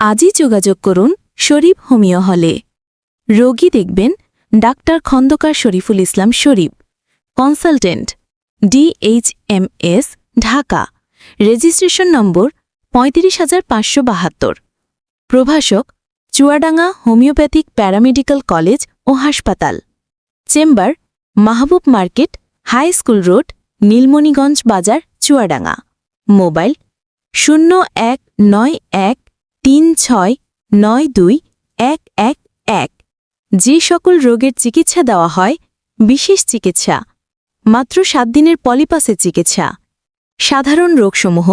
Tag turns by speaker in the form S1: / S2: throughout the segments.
S1: আজই যোগাযোগ করুন শরীফ হোমিও হলে। রোগী দেখবেন ডাক্তার Khondokar Shariful Islam Sharif, consultant, DHMS, Dhaka. Registration number ৩৫৫৭২। প্রভাষক চুয়াডাঙ্গা হোমিওপ্যাথিক প্যারামেডিক্যাল কলেজ ও হাসপাতাল। Chamber Mahbub market, high school road, Nilmoniganj Bazar, Chuadanga. Mobile 019136921111। যে সকল রোগের চিকিৎসা দেওয়া হয় বিশেষ চিকিৎসা, মাত্র 7 দিনের পলিপাসে চিকিৎসা। সাধারণ রোগসমূহ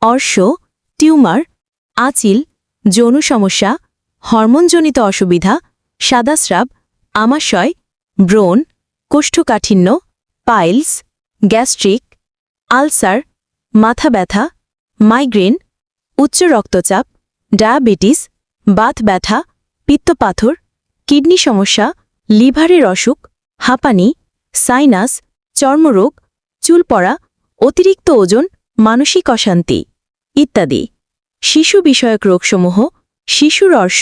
S1: অর্শ, টিউমার, আঁচিল, যৌন সমস্যা, হরমোনজনিত অসুবিধা, সাদাস্রাব, আমাশয়, ব্রণ, কোষ্ঠকাঠিন্য, পাইলস, গ্যাস্ট্রিক, আলসার, মাথা ব্যথা, মাইগ্রেন, উচ্চ রক্তচাপ, ডায়াবেটিস, বাত ব্যথা, পিত্তপাথর, কিডনি সমস্যা, লিভারের অসুখ, হাঁপানি, সাইনাস, চর্মরোগ, চুল পড়া, অতিরিক্ত ওজন, মানসিক অশান্তি ইত্যাদি। শিশু বিষয়ক রোগসমূহ শিশুর অর্শ,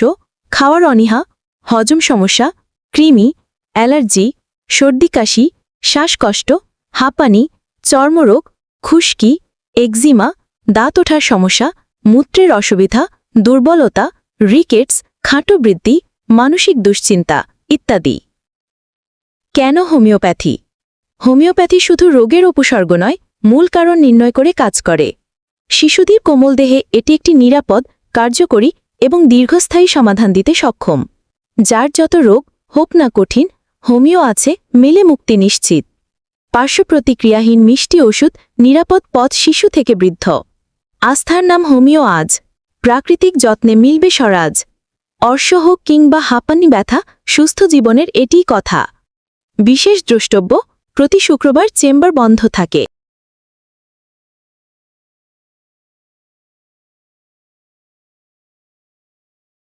S1: খাওয়ার অনীহা, হজম সমস্যা, কৃমি, অ্যালার্জি, সর্দি কাশি, শ্বাসকষ্ট, হাঁপানি, চর্মরোগ, খুশকি, একজিমা, দাঁত ওঠার সমস্যা, মূত্রের অসুবিধা, দুর্বলতা, রিকেটস, খাটো বৃদ্ধি, মানসিক দুশ্চিন্তা ইত্যাদি। কেন হোমিওপ্যাথি? হোমিওপ্যাথি শুধু রোগের উপসর্গ নয়, মূল কারণ নির্ণয় করে কাজ করে। শিশুদের কোমল দেহে এটি একটি নিরাপদ, কার্যকরী এবং দীর্ঘস্থায়ী সমাধান দিতে সক্ষম। যার যত রোগ হোক না কঠিন, হোমিও আছে, মেলে মুক্তি নিশ্চিত। পার্শ্বপ্রতিক্রিয়াহীন মিষ্টি ওষুধ, নিরাপদ পথ শিশু থেকে বৃদ্ধ। আস্থার নাম হোমিও আজ, প্রাকৃতিক যত্নে মিলবে স্বরাজ। অর্শ হোক কিংবা হাঁপানি ব্যথা, সুস্থ জীবনের এটিই কথা। বিশেষ দ্রষ্টব্য, প্রতি শুক্রবার চেম্বার বন্ধ থাকে।